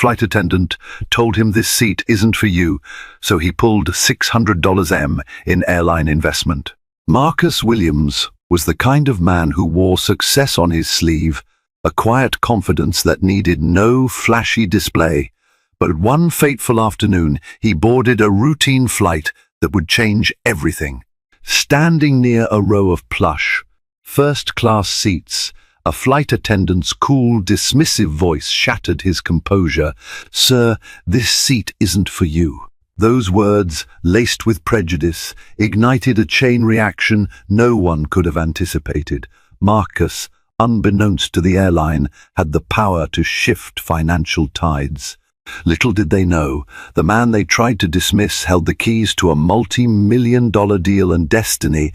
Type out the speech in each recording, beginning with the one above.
flight attendant told him this seat isn't for you, so he pulled $600 in airline investment. Marcus Williams was the kind of man who wore success on his sleeve, a quiet confidence that needed no flashy display. But one fateful afternoon, he boarded a routine flight that would change everything. Standing near a row of plush, first-class seats, a flight attendant's cool, dismissive voice shattered his composure. "Sir, this seat isn't for you." Those words, laced with prejudice, ignited a chain reaction no one could have anticipated. Marcus, unbeknownst to the airline, had the power to shift financial tides. Little did they know, the man they tried to dismiss held the keys to a multi-million-dollar deal, and destiny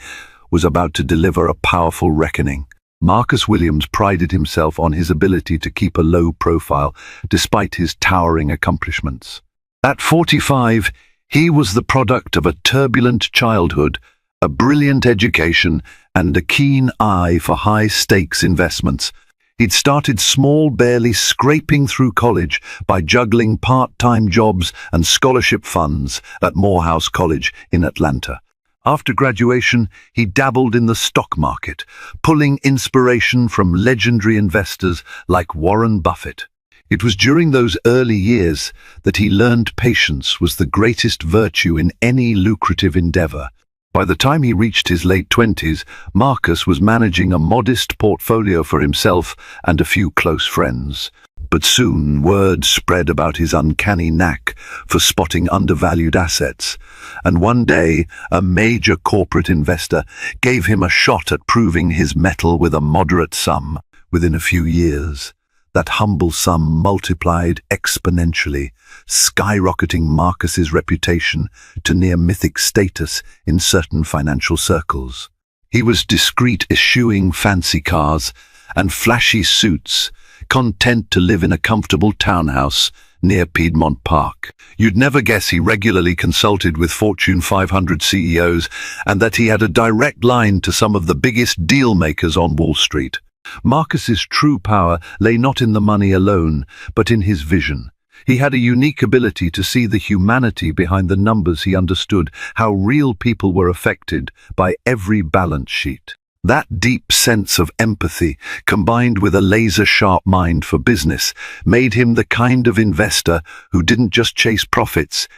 was about to deliver a powerful reckoning. Marcus Williams prided himself on his ability to keep a low profile, despite his towering accomplishments. At 45, he was the product of a turbulent childhood, a brilliant education, and a keen eye for high-stakes investments. He'd started small, barely scraping through college by juggling part-time jobs and scholarship funds at Morehouse College in Atlanta. After graduation, he dabbled in the stock market, pulling inspiration from legendary investors like Warren Buffett. It was during those early years that he learned patience was the greatest virtue in any lucrative endeavor. By the time he reached his late 20s, Marcus was managing a modest portfolio for himself and a few close friends. But soon word spread about his uncanny knack for spotting undervalued assets, and one day a major corporate investor gave him a shot at proving his mettle with a moderate sum. Within a few years, that humble sum multiplied exponentially, skyrocketing Marcus's reputation to near mythic status in certain financial circles. He was discreet, eschewing fancy cars and flashy suits, content to live in a comfortable townhouse near Piedmont Park. You'd never guess he regularly consulted with Fortune 500 CEOs and that he had a direct line to some of the biggest deal makers on Wall Street. Marcus's true power lay not in the money alone, but in his vision. He had a unique ability to see the humanity behind the numbers. He understood how real people were affected by every balance sheet. That deep sense of empathy, combined with a laser-sharp mind for business, made him the kind of investor who didn't just chase profits,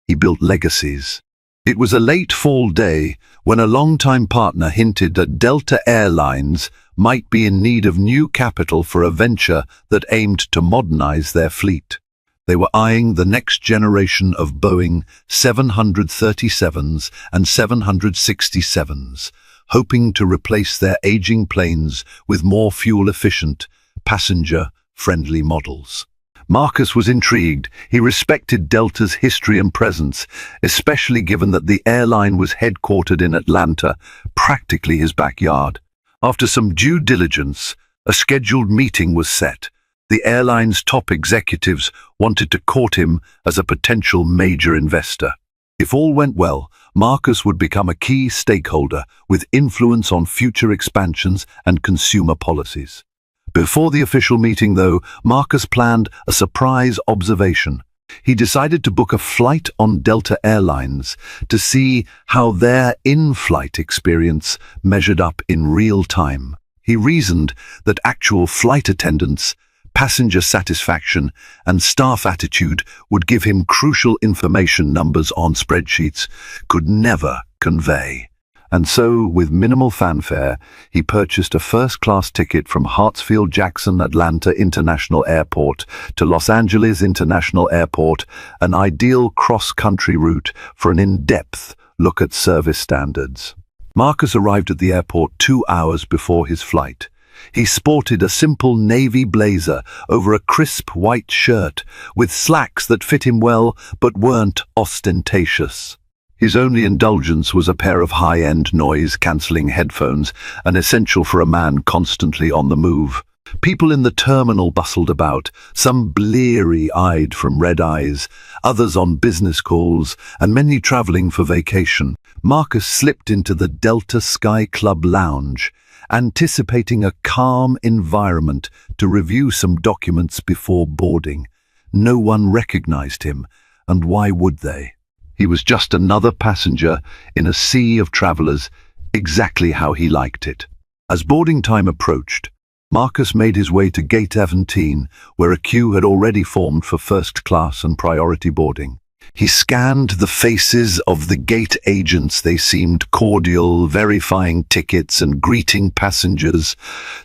he built legacies. It was a late fall day when a longtime partner hinted that Delta Airlines might be in need of new capital for a venture that aimed to modernize their fleet. They were eyeing the next generation of Boeing 737s and 767s, hoping to replace their aging planes with more fuel-efficient, passenger-friendly models. Marcus was intrigued. He respected Delta's history and presence, especially given that the airline was headquartered in Atlanta, practically his backyard. After some due diligence, a scheduled meeting was set. The airline's top executives wanted to court him as a potential major investor. If all went well, Marcus would become a key stakeholder with influence on future expansions and consumer policies. Before the official meeting, though, Marcus planned a surprise observation. He decided to book a flight on Delta Airlines to see how their in-flight experience measured up in real time. He reasoned that actual flight attendants, passenger satisfaction, and staff attitude would give him crucial information numbers on spreadsheets could never convey. And so, with minimal fanfare, he purchased a first-class ticket from Hartsfield-Jackson Atlanta International Airport to Los Angeles International Airport, an ideal cross-country route for an in-depth look at service standards. Marcus arrived at the airport 2 hours before his flight. He sported a simple navy blazer over a crisp white shirt, with slacks that fit him well but weren't ostentatious. His only indulgence was a pair of high-end noise-cancelling headphones, an essential for a man constantly on the move. People in the terminal bustled about, some bleary-eyed from red eyes, others on business calls, and many traveling for vacation. Marcus slipped into the Delta Sky Club lounge, anticipating a calm environment to review some documents before boarding. No one recognized him, and why would they? He was just another passenger in a sea of travelers, exactly how he liked it. As boarding time approached, Marcus made his way to Gate 17, where a queue had already formed for first class and priority boarding. He scanned the faces of the gate agents. They seemed cordial, verifying tickets and greeting passengers.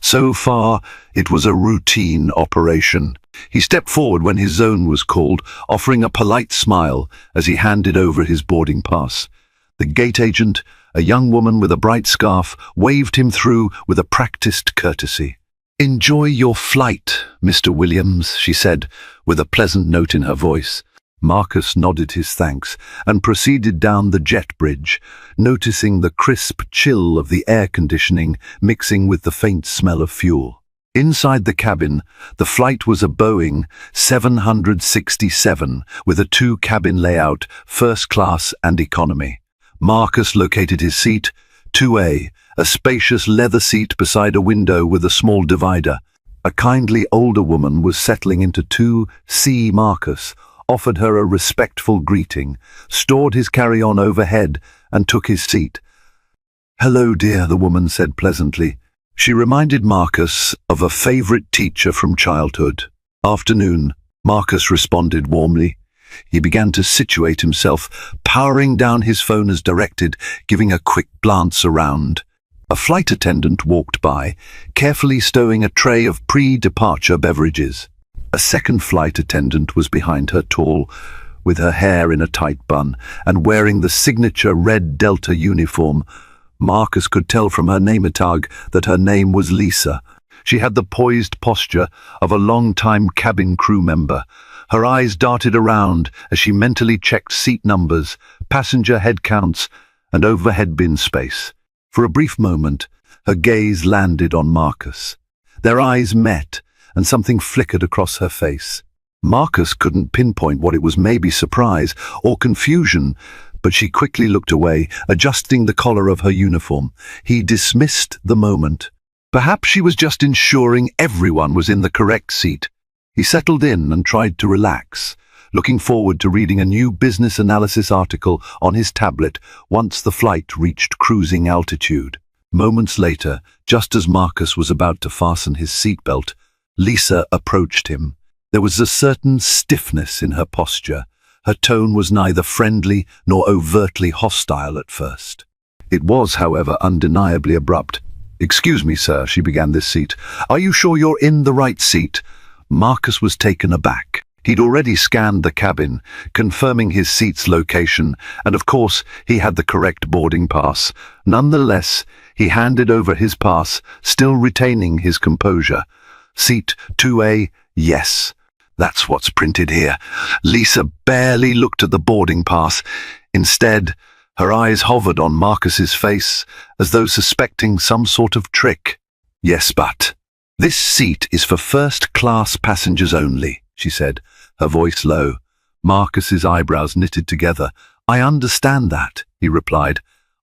So far, it was a routine operation. He stepped forward when his zone was called, offering a polite smile as he handed over his boarding pass. The gate agent, a young woman with a bright scarf, waved him through with a practiced courtesy. "Enjoy your flight, Mr. Williams," she said, with a pleasant note in her voice. Marcus nodded his thanks and proceeded down the jet bridge, noticing the crisp chill of the air conditioning mixing with the faint smell of fuel. Inside the cabin, the flight was a Boeing 767 with a two-cabin layout, first class and economy. Marcus located his seat, 2A, a spacious leather seat beside a window with a small divider. A kindly older woman was settling into 2C. Marcus offered her a respectful greeting, stored his carry-on overhead, and took his seat. "Hello, dear," the woman said pleasantly. She reminded Marcus of a favorite teacher from childhood. "Afternoon," Marcus responded warmly. He began to situate himself, powering down his phone as directed, giving a quick glance around. A flight attendant walked by, carefully stowing a tray of pre-departure beverages. A second flight attendant was behind her, tall, with her hair in a tight bun, and wearing the signature red Delta uniform. Marcus could tell from her name tag that her name was Lisa. She had the poised posture of a long-time cabin crew member. Her eyes darted around as she mentally checked seat numbers, passenger head counts, and overhead bin space. For a brief moment, her gaze landed on Marcus. Their eyes met, and something flickered across her face. Marcus couldn't pinpoint what it was, maybe surprise or confusion, but she quickly looked away, adjusting the collar of her uniform. He dismissed the moment. Perhaps she was just ensuring everyone was in the correct seat. He settled in and tried to relax, looking forward to reading a new business analysis article on his tablet once the flight reached cruising altitude. Moments later, just as Marcus was about to fasten his seatbelt, Lisa approached him. There was a certain stiffness in her posture. Her tone was neither friendly nor overtly hostile at first. It was, however, undeniably abrupt. "Excuse me, sir," she began, "this seat. Are you sure you're in the right seat?" Marcus was taken aback. He'd already scanned the cabin, confirming his seat's location, and of course he had the correct boarding pass. Nonetheless, he handed over his pass, still retaining his composure. "Seat 2A, yes. That's what's printed here." Lisa barely looked at the boarding pass. Instead, her eyes hovered on Marcus's face, as though suspecting some sort of trick. "Yes, but this seat is for first-class passengers only," she said, her voice low. Marcus's eyebrows knitted together. "I understand that," he replied.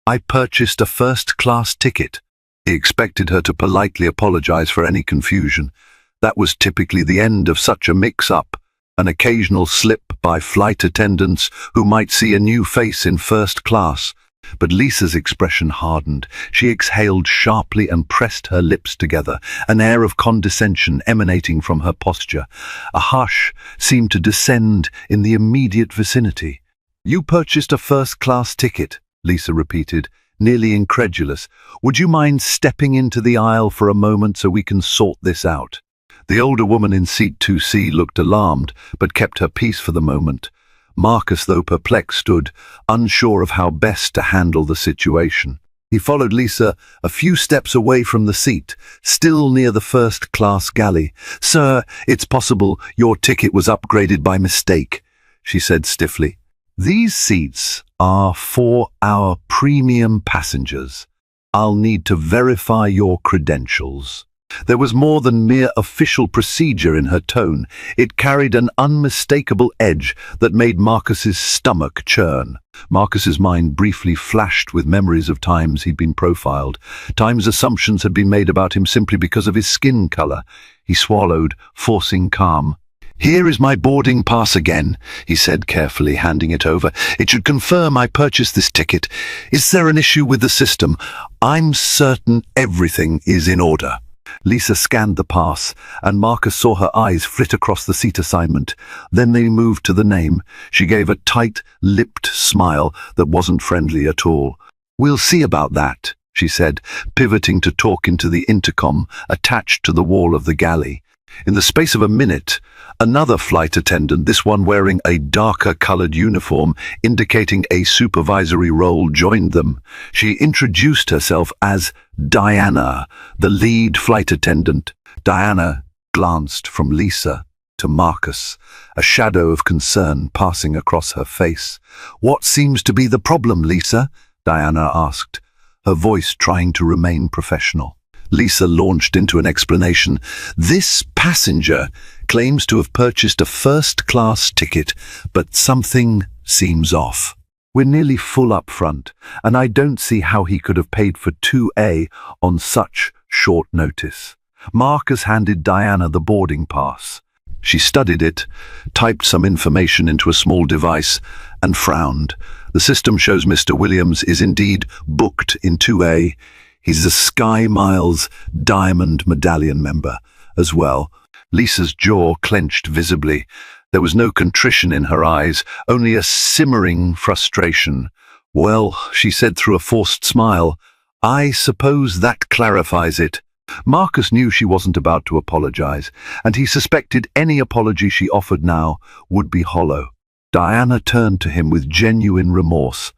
"I purchased a first-class ticket." He expected her to politely apologize for any confusion. That was typically the end of such a mix-up, an occasional slip by flight attendants who might see a new face in first class. But Lisa's expression hardened. She exhaled sharply and pressed her lips together, an air of condescension emanating from her posture. A hush seemed to descend in the immediate vicinity. "You purchased a first-class ticket," Lisa repeated, nearly incredulous. "Would you mind stepping into the aisle for a moment so we can sort this out?" The older woman in seat 2C looked alarmed, but kept her peace for the moment. Marcus, though perplexed, stood, unsure of how best to handle the situation. He followed Lisa a few steps away from the seat, still near the first-class galley. "Sir, it's possible your ticket was upgraded by mistake," she said stiffly. "These seats are for our premium passengers. I'll need to verify your credentials." There was more than mere official procedure in her tone. It carried an unmistakable edge that made Marcus's stomach churn. Marcus's mind briefly flashed with memories of times he'd been profiled, times assumptions had been made about him simply because of his skin color. He swallowed, forcing calm. "Here is my boarding pass again," he said carefully, handing it over. "It should confirm I purchased this ticket. Is there an issue with the system? I'm certain everything is in order." Lisa scanned the pass, and Marcus saw her eyes flit across the seat assignment. Then they moved to the name. She gave a tight-lipped smile that wasn't friendly at all. "We'll see about that," she said, pivoting to talk into the intercom attached to the wall of the galley. In the space of a minute, another flight attendant, this one wearing a darker-colored uniform indicating a supervisory role, joined them. She introduced herself as Diana, the lead flight attendant. Diana glanced from Lisa to Marcus, a shadow of concern passing across her face. "What seems to be the problem, Lisa?" Diana asked, her voice trying to remain professional. Lisa launched into an explanation. "This passenger claims to have purchased a first-class ticket, but something seems off. We're nearly full up front, and I don't see how he could have paid for 2A on such short notice." Marcus handed Diana the boarding pass. She studied it, typed some information into a small device, and frowned. "The system shows Mr. Williams is indeed booked in 2A. He's a Sky Miles Diamond Medallion member as well." Lisa's jaw clenched visibly. There was no contrition in her eyes, only a simmering frustration. "Well," she said through a forced smile, "I suppose that clarifies it." Marcus knew she wasn't about to apologize, and he suspected any apology she offered now would be hollow. Diana turned to him with genuine remorse.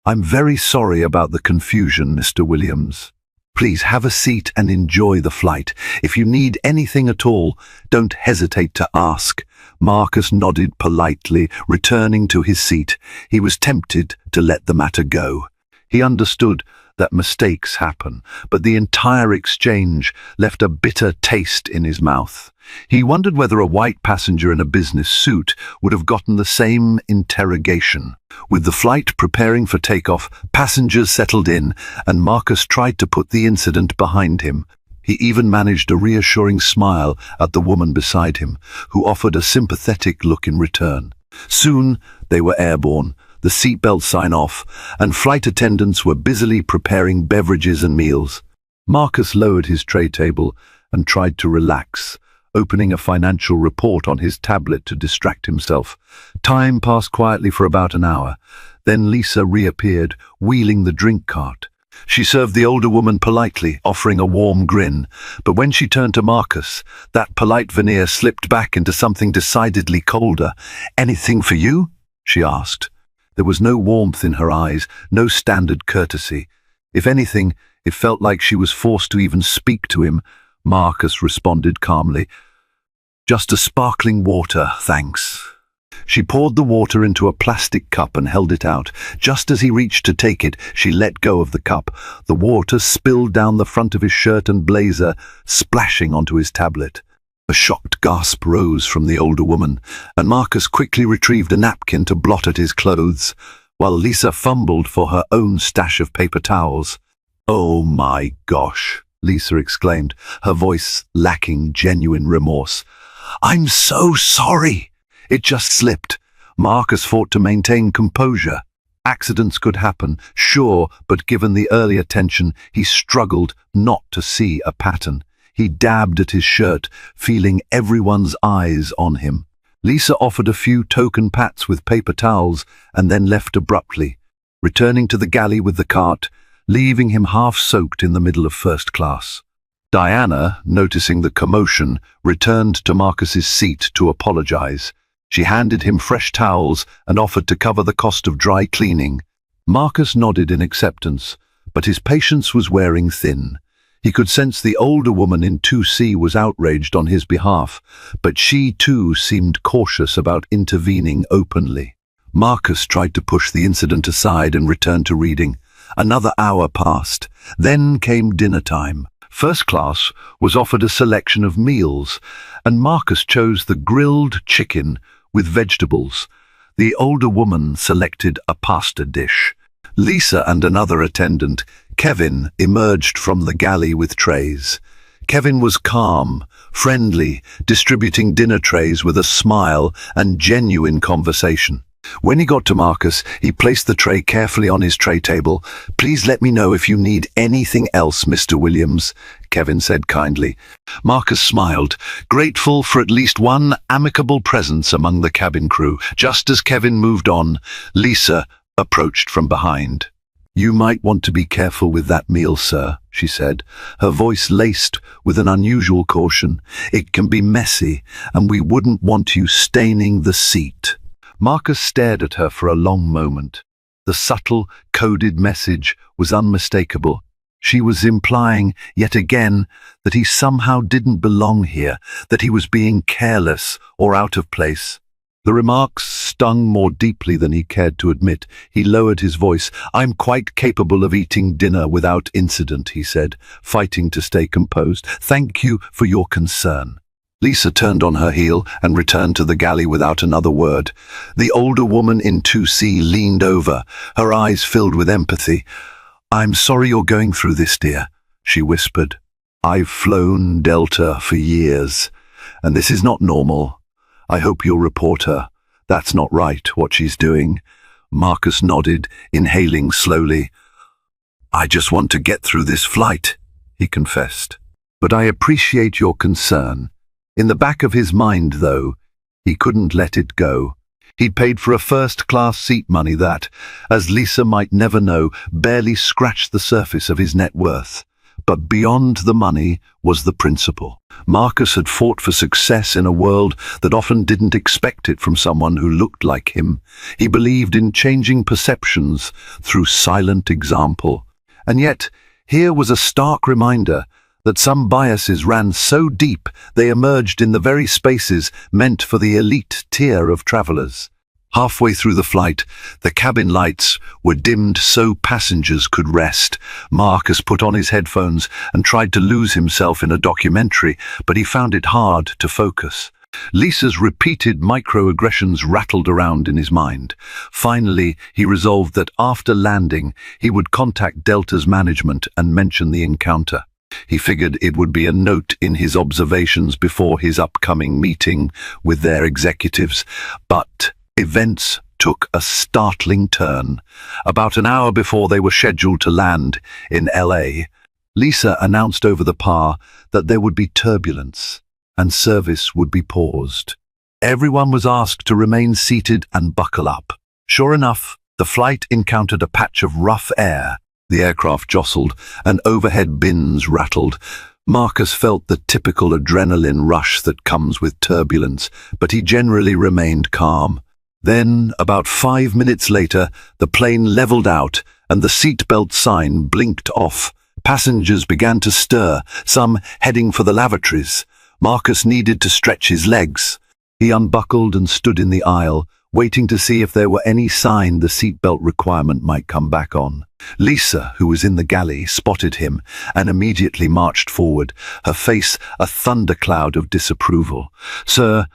"I'm very sorry about the confusion, Mr. Williams. Please have a seat and enjoy the flight. If you need anything at all, don't hesitate to ask." Marcus nodded politely, returning to his seat. He was tempted to let the matter go. He understood that mistakes happen, but the entire exchange left a bitter taste in his mouth. He wondered whether a white passenger in a business suit would have gotten the same interrogation. With the flight preparing for takeoff, passengers settled in, and Marcus tried to put the incident behind him. He even managed a reassuring smile at the woman beside him, who offered a sympathetic look in return. Soon they were airborne, the seatbelt sign off, and flight attendants were busily preparing beverages and meals. Marcus lowered his tray table and tried to relax, opening a financial report on his tablet to distract himself. Time passed quietly for about an hour. Then Lisa reappeared, wheeling the drink cart. She served the older woman politely, offering a warm grin, but when she turned to Marcus, that polite veneer slipped back into something decidedly colder. "Anything for you?" she asked. There was no warmth in her eyes, no standard courtesy. If anything, it felt like she was forced to even speak to him. Marcus responded calmly, "Just a sparkling water, thanks." She poured the water into a plastic cup and held it out. Just as he reached to take it, she let go of the cup. The water spilled down the front of his shirt and blazer, splashing onto his tablet. A shocked gasp rose from the older woman, and Marcus quickly retrieved a napkin to blot at his clothes, while Lisa fumbled for her own stash of paper towels. "Oh my gosh," Lisa exclaimed, her voice lacking genuine remorse. "I'm so sorry. It just slipped." Marcus fought to maintain composure. Accidents could happen, sure, but given the earlier tension, he struggled not to see a pattern. He dabbed at his shirt, feeling everyone's eyes on him. Lisa offered a few token pats with paper towels and then left abruptly, returning to the galley with the cart, leaving him half-soaked in the middle of first class. Diana, noticing the commotion, returned to Marcus's seat to apologize. She handed him fresh towels and offered to cover the cost of dry cleaning. Marcus nodded in acceptance, but his patience was wearing thin. He could sense the older woman in 2C was outraged on his behalf, but she too seemed cautious about intervening openly. Marcus tried to push the incident aside and returned to reading. Another hour passed. Then came dinner time. First class was offered a selection of meals, and Marcus chose the grilled chicken with vegetables. The older woman selected a pasta dish. Lisa and another attendant, Kevin, emerged from the galley with trays. Kevin was calm, friendly, distributing dinner trays with a smile and genuine conversation. When he got to Marcus, he placed the tray carefully on his tray table. "Please let me know if you need anything else, Mr. Williams," Kevin said kindly. Marcus smiled, grateful for at least one amicable presence among the cabin crew. Just as Kevin moved on, Lisa approached from behind. "You might want to be careful with that meal, sir," she said, her voice laced with an unusual caution. "It can be messy, and we wouldn't want you staining the seat." Marcus stared at her for a long moment. The subtle, coded message was unmistakable. She was implying, yet again, that he somehow didn't belong here, that he was being careless or out of place. The remarks stung more deeply than he cared to admit. He lowered his voice. "I'm quite capable of eating dinner without incident," he said, fighting to stay composed. "Thank you for your concern." Lisa turned on her heel and returned to the galley without another word. The older woman in 2C leaned over, her eyes filled with empathy. "I'm sorry you're going through this, dear," she whispered. "I've flown Delta for years, and this is not normal. I hope you'll report her. That's not right, what she's doing." Marcus nodded, inhaling slowly. "I just want to get through this flight," he confessed. "But I appreciate your concern." In the back of his mind, though, he couldn't let it go. He'd paid for a first-class seat money that, as Lisa might never know, barely scratched the surface of his net worth. But beyond the money was the principle. Marcus had fought for success in a world that often didn't expect it from someone who looked like him. He believed in changing perceptions through silent example. And yet, here was a stark reminder that some biases ran so deep they emerged in the very spaces meant for the elite tier of travelers. Halfway through the flight, the cabin lights were dimmed so passengers could rest. Marcus put on his headphones and tried to lose himself in a documentary, but he found it hard to focus. Lisa's repeated microaggressions rattled around in his mind. Finally, he resolved that after landing, he would contact Delta's management and mention the encounter. He figured it would be a note in his observations before his upcoming meeting with their executives. But events took a startling turn. About an hour before they were scheduled to land in LA, Lisa announced over the PA that there would be turbulence and service would be paused. Everyone was asked to remain seated and buckle up. Sure enough, the flight encountered a patch of rough air. The aircraft jostled, and overhead bins rattled. Marcus felt the typical adrenaline rush that comes with turbulence, but he generally remained calm. Then, about 5 minutes later, the plane leveled out, and the seatbelt sign blinked off. Passengers began to stir, some heading for the lavatories. Marcus needed to stretch his legs. He unbuckled and stood in the aisle, waiting to see if there were any sign the seatbelt requirement might come back on. Lisa, who was in the galley, spotted him and immediately marched forward, her face a thundercloud of disapproval. "Sir,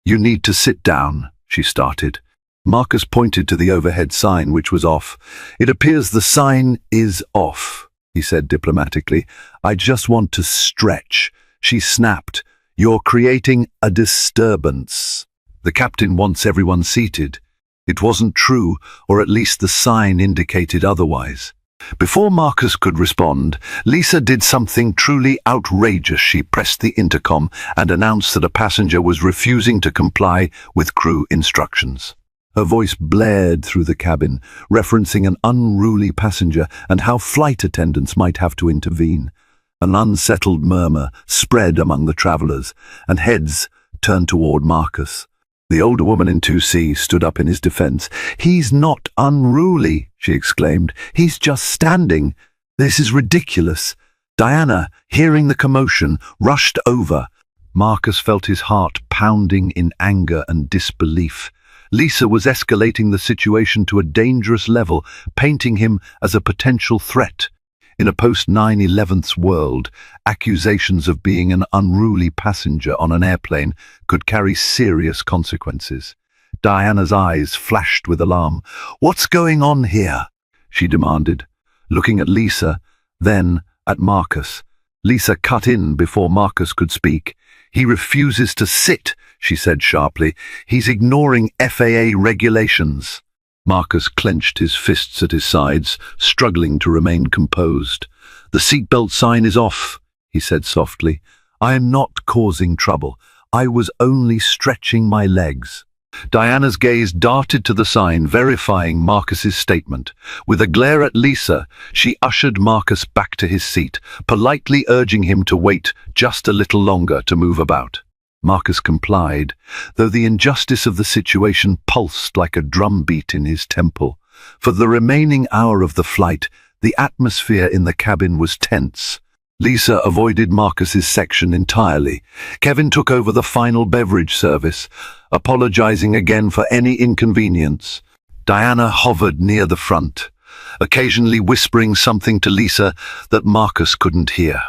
you need to sit down," she started. Marcus pointed to the overhead sign, which was off. "It appears the sign is off," he said diplomatically. "I just want to stretch." She snapped. "You're creating a disturbance. The captain wants everyone seated." It wasn't true, or at least the sign indicated otherwise. Before Marcus could respond, Lisa did something truly outrageous. She pressed the intercom and announced that a passenger was refusing to comply with crew instructions. Her voice blared through the cabin, referencing an unruly passenger and how flight attendants might have to intervene. An unsettled murmur spread among the travelers, and heads turned toward Marcus. The older woman in 2C stood up in his defense. "He's not unruly," she exclaimed. "He's just standing. This is ridiculous." Diana, hearing the commotion, rushed over. Marcus felt his heart pounding in anger and disbelief. Lisa was escalating the situation to a dangerous level, painting him as a potential threat. In a post-9/11 world, accusations of being an unruly passenger on an airplane could carry serious consequences. Diana's eyes flashed with alarm. "What's going on here?" she demanded, looking at Lisa, then at Marcus. Lisa cut in before Marcus could speak. "He refuses to sit," she said sharply. "He's ignoring FAA regulations." Marcus clenched his fists at his sides, struggling to remain composed. "The seatbelt sign is off," he said softly. "I am not causing trouble. I was only stretching my legs." Diana's gaze darted to the sign, verifying Marcus's statement. With a glare at Lisa, she ushered Marcus back to his seat, politely urging him to wait just a little longer to move about. Marcus complied, though the injustice of the situation pulsed like a drumbeat in his temple. For the remaining hour of the flight, the atmosphere in the cabin was tense. Lisa avoided Marcus's section entirely. Kevin took over the final beverage service, apologizing again for any inconvenience. Diana hovered near the front, occasionally whispering something to Lisa that Marcus couldn't hear.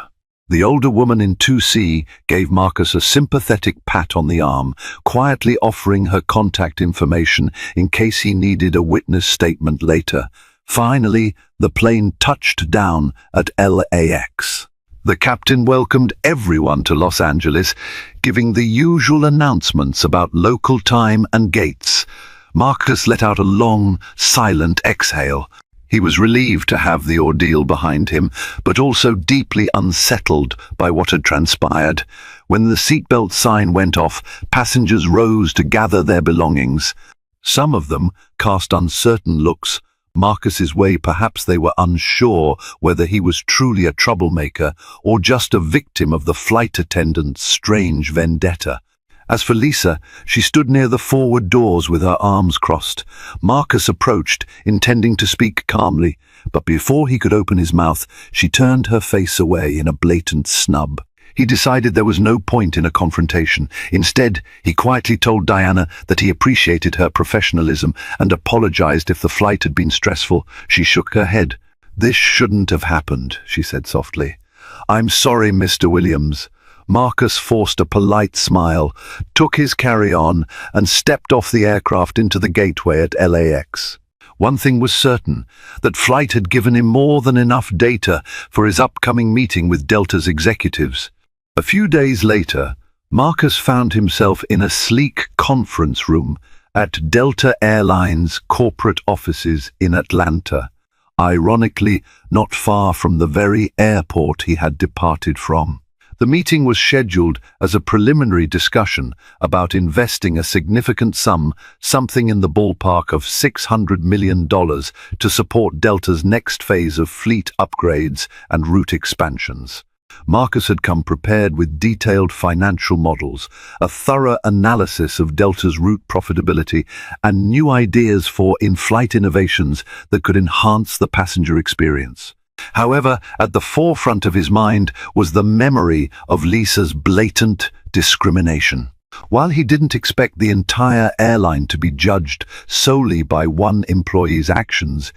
The older woman in 2C gave Marcus a sympathetic pat on the arm, quietly offering her contact information in case he needed a witness statement later. Finally, the plane touched down at LAX. The captain welcomed everyone to Los Angeles, giving the usual announcements about local time and gates. Marcus let out a long, silent exhale. He was relieved to have the ordeal behind him, but also deeply unsettled by what had transpired. When the seatbelt sign went off, passengers rose to gather their belongings. Some of them cast uncertain looks Marcus's way. Perhaps they were unsure whether he was truly a troublemaker or just a victim of the flight attendant's strange vendetta. As for Lisa, she stood near the forward doors with her arms crossed. Marcus approached, intending to speak calmly, but before he could open his mouth, she turned her face away in a blatant snub. He decided there was no point in a confrontation. Instead, he quietly told Diana that he appreciated her professionalism and apologized if the flight had been stressful. She shook her head. "This shouldn't have happened," she said softly. "I'm sorry, Mr. Williams." Marcus forced a polite smile, took his carry-on, and stepped off the aircraft into the gateway at LAX. One thing was certain, that flight had given him more than enough data for his upcoming meeting with Delta's executives. A few days later, Marcus found himself in a sleek conference room at Delta Airlines corporate offices in Atlanta, ironically not far from the very airport he had departed from. The meeting was scheduled as a preliminary discussion about investing a significant sum, something in the ballpark of $600 million, to support Delta's next phase of fleet upgrades and route expansions. Marcus had come prepared with detailed financial models, a thorough analysis of Delta's route profitability, and new ideas for in-flight innovations that could enhance the passenger experience. However, at the forefront of his mind was the memory of Lisa's blatant discrimination. While he didn't expect the entire airline to be judged solely by one employee's actions,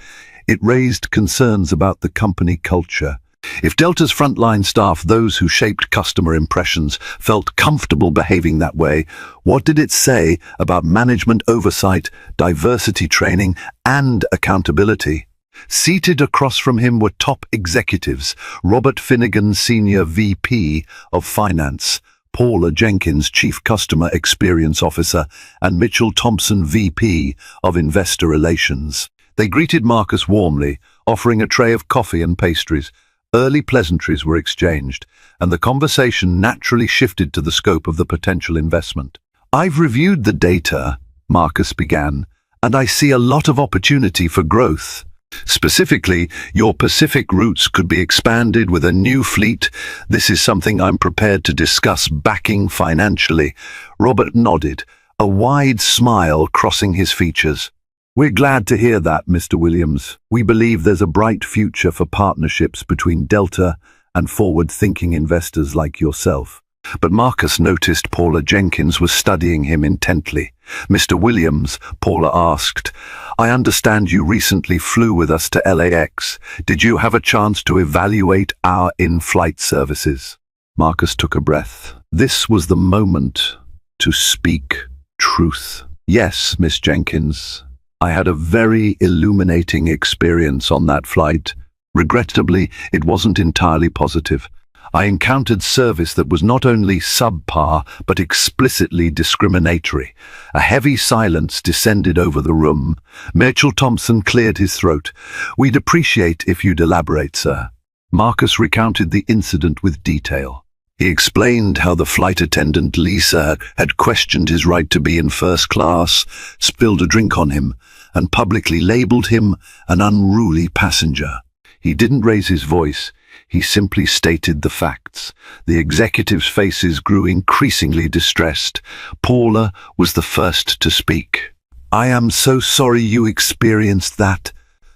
it raised concerns about the company culture. If Delta's frontline staff, those who shaped customer impressions, felt comfortable behaving that way, what did it say about management oversight, diversity training, and accountability? Seated across from him were top executives: Robert Finnegan, Senior VP of Finance, Paula Jenkins, Chief Customer Experience Officer, and Mitchell Thompson, VP of Investor Relations. They greeted Marcus warmly, offering a tray of coffee and pastries. Early pleasantries were exchanged, and the conversation naturally shifted to the scope of the potential investment. "I've reviewed the data," Marcus began, "and I see a lot of opportunity for growth. Specifically, your Pacific routes could be expanded with a new fleet. This is something I'm prepared to discuss backing financially." Robert nodded, a wide smile crossing his features. "We're glad to hear that, Mr. Williams. We believe there's a bright future for partnerships between Delta and forward-thinking investors like yourself." But Marcus noticed Paula Jenkins was studying him intently. "Mr. Williams," Paula asked, "I understand you recently flew with us to LAX. Did you have a chance to evaluate our in-flight services?" Marcus took a breath. This was the moment to speak truth. "Yes, Miss Jenkins. I had a very illuminating experience on that flight. Regrettably, it wasn't entirely positive. I encountered service that was not only subpar, but explicitly discriminatory. A heavy silence descended over the room. Mitchell Thompson cleared his throat. "We'd appreciate if you'd elaborate, sir." Marcus recounted the incident with detail. He explained how the flight attendant, Lisa, had questioned his right to be in first class, spilled a drink on him, and publicly labeled him an unruly passenger. He didn't raise his voice. He simply stated the facts. The executives' faces grew increasingly distressed. Paula was the first to speak. "I am so sorry you experienced that,"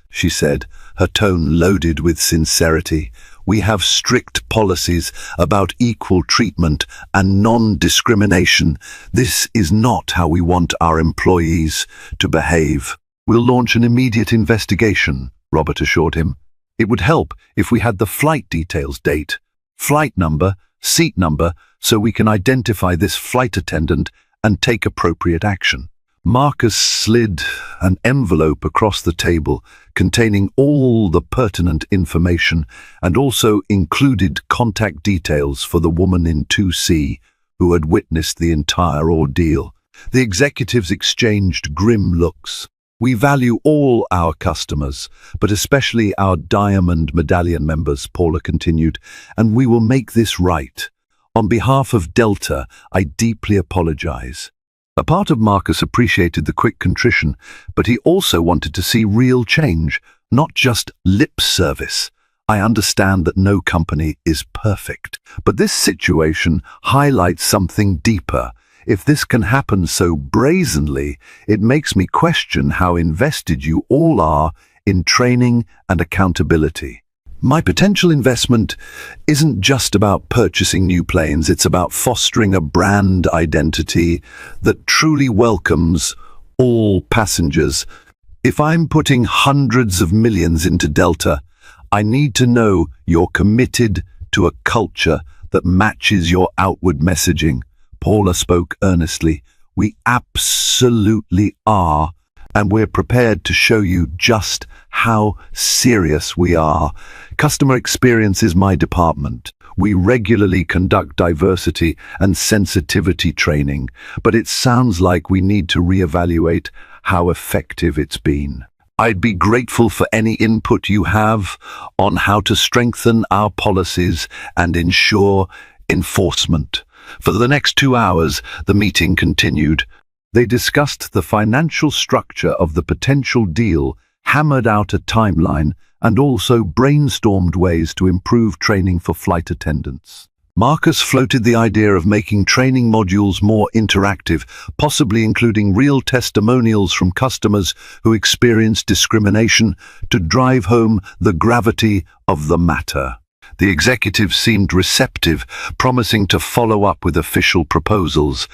she said, her tone loaded with sincerity. "We have strict policies about equal treatment and non-discrimination. This is not how we want our employees to behave." "We'll launch an immediate investigation," Robert assured him. "It would help if we had the flight details, date, flight number, seat number, so we can identify this flight attendant and take appropriate action." Marcus slid an envelope across the table containing all the pertinent information and also included contact details for the woman in 2C who had witnessed the entire ordeal. The executives exchanged grim looks. "We value all our customers, but especially our Diamond Medallion members," Paula continued, "and we will make this right. On behalf of Delta, I deeply apologize." A part of Marcus appreciated the quick contrition, but he also wanted to see real change, not just lip service. "I understand that no company is perfect, but this situation highlights something deeper. If this can happen so brazenly, it makes me question how invested you all are in training and accountability. My potential investment isn't just about purchasing new planes, it's about fostering a brand identity that truly welcomes all passengers. If I'm putting hundreds of millions into Delta, I need to know you're committed to a culture that matches your outward messaging." Paula spoke earnestly. "We absolutely are, and we're prepared to show you just how serious we are. Customer experience is my department. We regularly conduct diversity and sensitivity training, but it sounds like we need to reevaluate how effective it's been. I'd be grateful for any input you have on how to strengthen our policies and ensure enforcement." For the next 2 hours, the meeting continued. They discussed the financial structure of the potential deal, hammered out a timeline, and also brainstormed ways to improve training for flight attendants. Marcus floated the idea of making training modules more interactive, possibly including real testimonials from customers who experienced discrimination to drive home the gravity of the matter. The executives seemed receptive, promising to follow up with official proposals.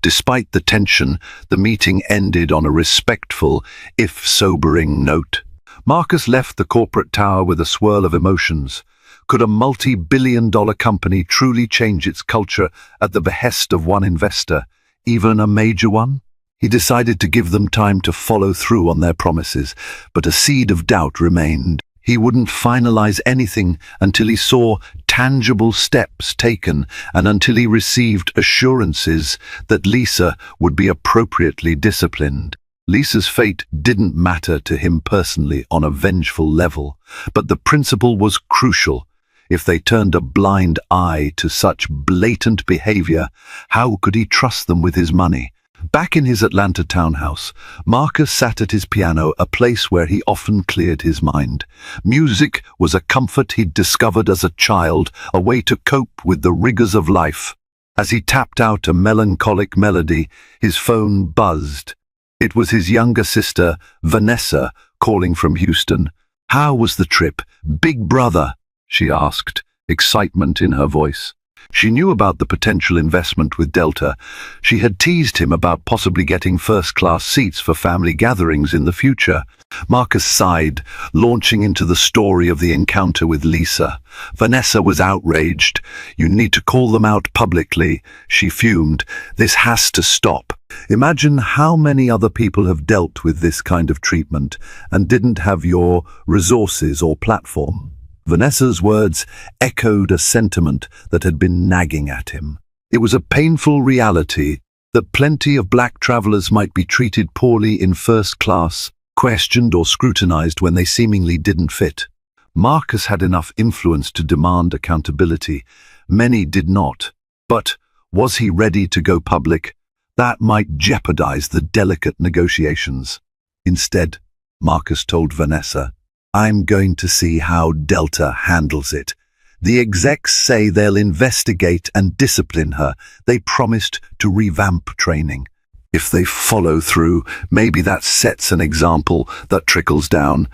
Despite the tension, the meeting ended on a respectful, if sobering, note. Marcus left the corporate tower with a swirl of emotions. Could a multi-billion-dollar company truly change its culture at the behest of one investor, even a major one? He decided to give them time to follow through on their promises, but a seed of doubt remained. He wouldn't finalize anything until he saw tangible steps taken and until he received assurances that Lisa would be appropriately disciplined. Lisa's fate didn't matter to him personally on a vengeful level, but the principle was crucial. If they turned a blind eye to such blatant behavior, how could he trust them with his money? Back in his Atlanta townhouse, Marcus sat at his piano, a place where he often cleared his mind. Music was a comfort he'd discovered as a child, a way to cope with the rigors of life. As he tapped out a melancholic melody, his phone buzzed. It was his younger sister, Vanessa, calling from Houston. "How was the trip, big brother?" she asked, excitement in her voice. She knew about the potential investment with Delta. She had teased him about possibly getting first-class seats for family gatherings in the future. Marcus sighed, launching into the story of the encounter with Lisa. Vanessa was outraged. "You need to call them out publicly," she fumed. "This has to stop. Imagine how many other people have dealt with this kind of treatment and didn't have your resources or platform." Vanessa's words echoed a sentiment that had been nagging at him. It was a painful reality that plenty of black travelers might be treated poorly in first class, questioned or scrutinized when they seemingly didn't fit. Marcus had enough influence to demand accountability. Many did not. But was he ready to go public? That might jeopardize the delicate negotiations. Instead, Marcus told Vanessa, "I'm going to see how Delta handles it. The execs say they'll investigate and discipline her. They promised to revamp training. If they follow through, maybe that sets an example that trickles down."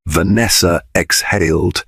Vanessa exhaled.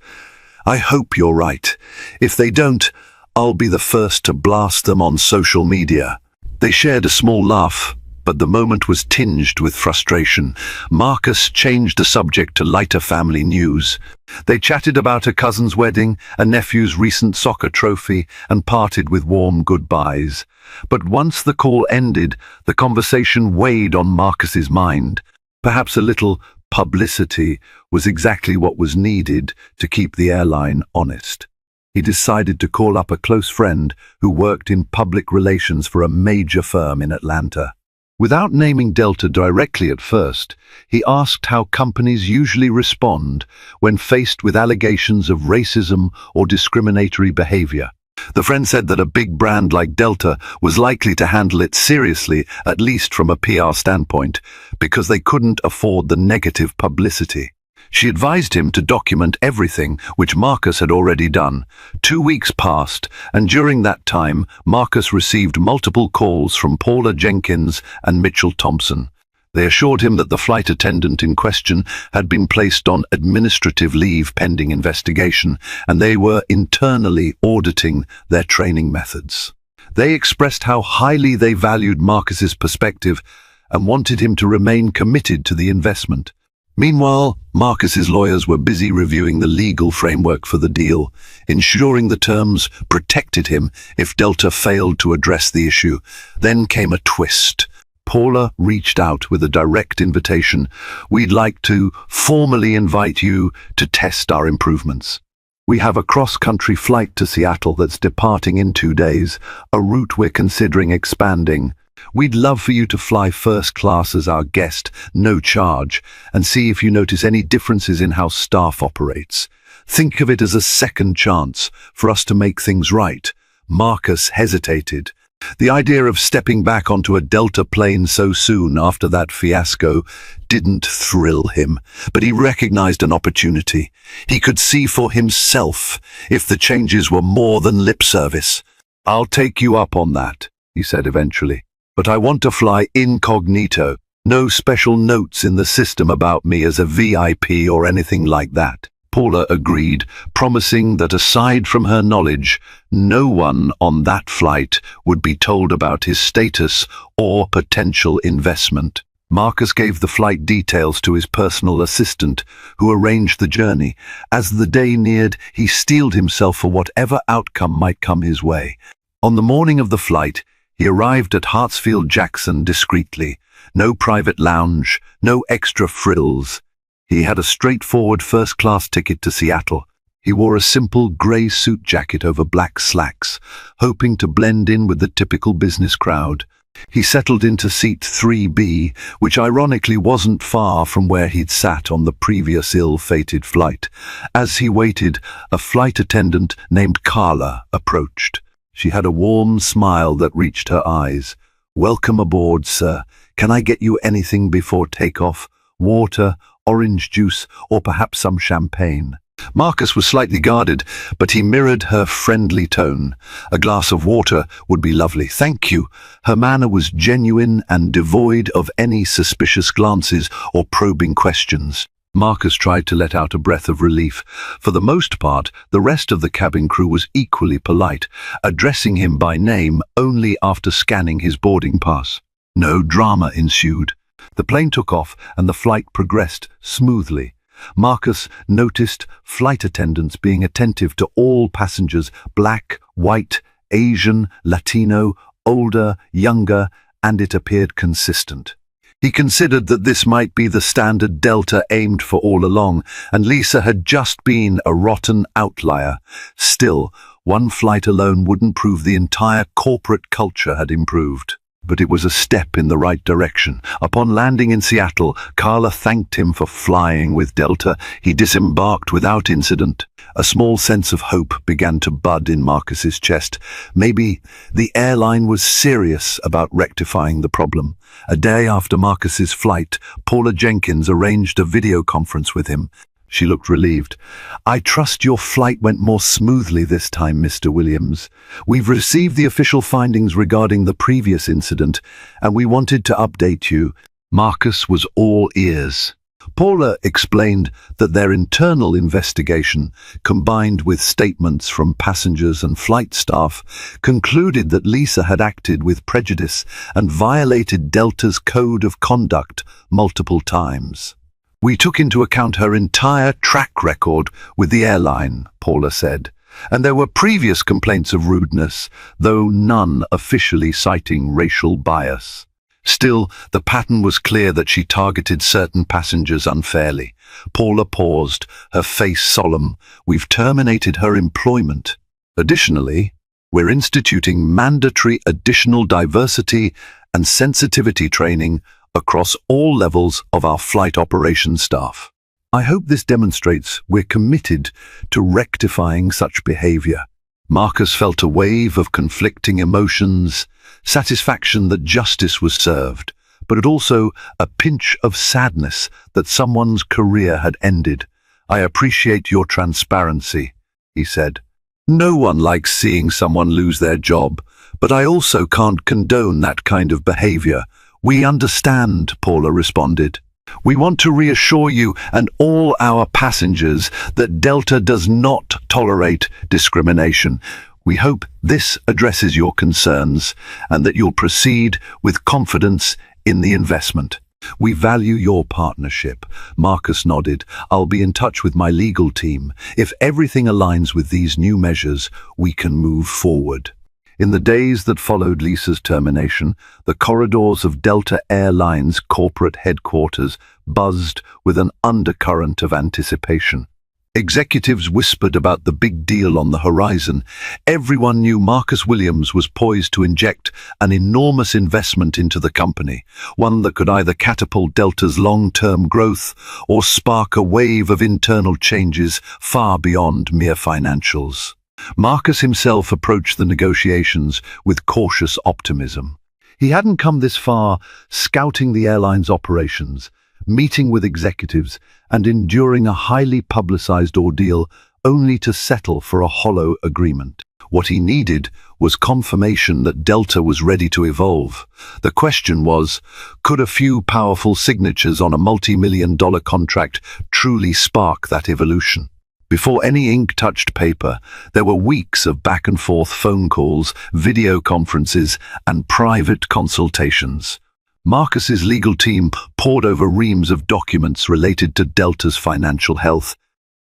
"I hope you're right. If they don't, I'll be the first to blast them on social media." They shared a small laugh, but the moment was tinged with frustration. Marcus changed the subject to lighter family news. They chatted about a cousin's wedding, a nephew's recent soccer trophy, and parted with warm goodbyes. But once the call ended, the conversation weighed on Marcus's mind. Perhaps a little publicity was exactly what was needed to keep the airline honest. He decided to call up a close friend who worked in public relations for a major firm in Atlanta. Without naming Delta directly at first, he asked how companies usually respond when faced with allegations of racism or discriminatory behavior. The friend said that a big brand like Delta was likely to handle it seriously, at least from a PR standpoint, because they couldn't afford the negative publicity. She advised him to document everything, which Marcus had already done. 2 weeks passed, and during that time, Marcus received multiple calls from Paula Jenkins and Mitchell Thompson. They assured him that the flight attendant in question had been placed on administrative leave pending investigation, and they were internally auditing their training methods. They expressed how highly they valued Marcus's perspective and wanted him to remain committed to the investment. Meanwhile, Marcus's lawyers were busy reviewing the legal framework for the deal, ensuring the terms protected him if Delta failed to address the issue. Then came a twist. Paula reached out with a direct invitation. "We'd like to formally invite you to test our improvements. We have a cross-country flight to Seattle that's departing in 2 days, a route we're considering expanding. We'd love for you to fly first class as our guest, no charge, and see if you notice any differences in how staff operates. Think of it as a second chance for us to make things right." Marcus hesitated. The idea of stepping back onto a Delta plane so soon after that fiasco didn't thrill him, but he recognized an opportunity. He could see for himself if the changes were more than lip service. "I'll take you up on that," he said eventually. "But I want to fly incognito. No special notes in the system about me as a VIP or anything like that." Paula agreed, promising that aside from her knowledge, no one on that flight would be told about his status or potential investment. Marcus gave the flight details to his personal assistant, who arranged the journey. As the day neared, he steeled himself for whatever outcome might come his way. On the morning of the flight, he arrived at Hartsfield-Jackson discreetly. No private lounge, no extra frills. He had a straightforward first-class ticket to Seattle. He wore a simple grey suit jacket over black slacks, hoping to blend in with the typical business crowd. He settled into seat 3B, which ironically wasn't far from where he'd sat on the previous ill-fated flight. As he waited, a flight attendant named Carla approached. She had a warm smile that reached her eyes. "Welcome aboard, sir. Can I get you anything before takeoff? Water, orange juice, or perhaps some champagne?" Marcus was slightly guarded, but he mirrored her friendly tone. "A glass of water would be lovely, thank you." Her manner was genuine and devoid of any suspicious glances or probing questions. Marcus tried to let out a breath of relief. For the most part, the rest of the cabin crew was equally polite, addressing him by name only after scanning his boarding pass. No drama ensued. The plane took off and the flight progressed smoothly. Marcus noticed flight attendants being attentive to all passengers, black, white, Asian, Latino, older, younger, and it appeared consistent. He considered that this might be the standard Delta aimed for all along, and Lisa had just been a rotten outlier. Still, one flight alone wouldn't prove the entire corporate culture had improved. But it was a step in the right direction. Upon landing in Seattle, Carla thanked him for flying with Delta. He disembarked without incident. A small sense of hope began to bud in Marcus's chest. Maybe the airline was serious about rectifying the problem. A day after Marcus's flight, Paula Jenkins arranged a video conference with him. She looked relieved. "I trust your flight went more smoothly this time, Mr. Williams. We've received the official findings regarding the previous incident, and we wanted to update you." Marcus was all ears. Paula explained that their internal investigation, combined with statements from passengers and flight staff, concluded that Lisa had acted with prejudice and violated Delta's code of conduct multiple times. "We took into account her entire track record with the airline," Paula said, "and there were previous complaints of rudeness, though none officially citing racial bias. Still, the pattern was clear that she targeted certain passengers unfairly." Paula paused, her face solemn. "We've terminated her employment. Additionally, we're instituting mandatory additional diversity and sensitivity training across all levels of our flight operations staff. I hope this demonstrates we're committed to rectifying such behavior." Marcus felt a wave of conflicting emotions, satisfaction that justice was served, but also a pinch of sadness that someone's career had ended. "I appreciate your transparency," he said. "No one likes seeing someone lose their job, but I also can't condone that kind of behavior." "We understand," Paula responded. "We want to reassure you and all our passengers that Delta does not tolerate discrimination. We hope this addresses your concerns and that you'll proceed with confidence in the investment." "We value your partnership," Marcus nodded. "I'll be in touch with my legal team. If everything aligns with these new measures, we can move forward." In the days that followed Lisa's termination, the corridors of Delta Airlines corporate headquarters buzzed with an undercurrent of anticipation. Executives whispered about the big deal on the horizon. Everyone knew Marcus Williams was poised to inject an enormous investment into the company, one that could either catapult Delta's long-term growth or spark a wave of internal changes far beyond mere financials. Marcus himself approached the negotiations with cautious optimism. He hadn't come this far scouting the airline's operations, meeting with executives, and enduring a highly publicized ordeal only to settle for a hollow agreement. What he needed was confirmation that Delta was ready to evolve. The question was, could a few powerful signatures on a multi-million-dollar contract truly spark that evolution? Before any ink touched paper, there were weeks of back-and-forth phone calls, video conferences, and private consultations. Marcus's legal team pored over reams of documents related to Delta's financial health,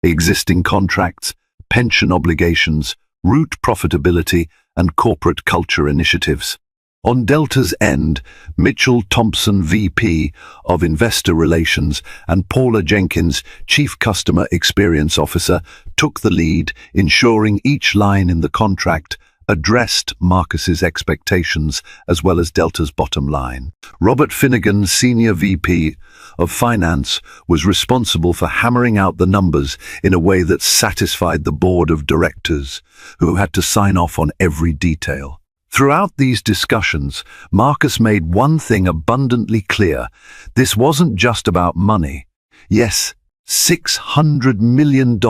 existing contracts, pension obligations, route profitability, and corporate culture initiatives. On Delta's end, Mitchell Thompson, VP of Investor Relations, and Paula Jenkins, Chief Customer Experience Officer, took the lead, ensuring each line in the contract addressed Marcus's expectations as well as Delta's bottom line. Robert Finnegan, Senior VP of Finance, was responsible for hammering out the numbers in a way that satisfied the board of directors, who had to sign off on every detail. Throughout these discussions, Marcus made one thing abundantly clear. This wasn't just about money. Yes, $600 million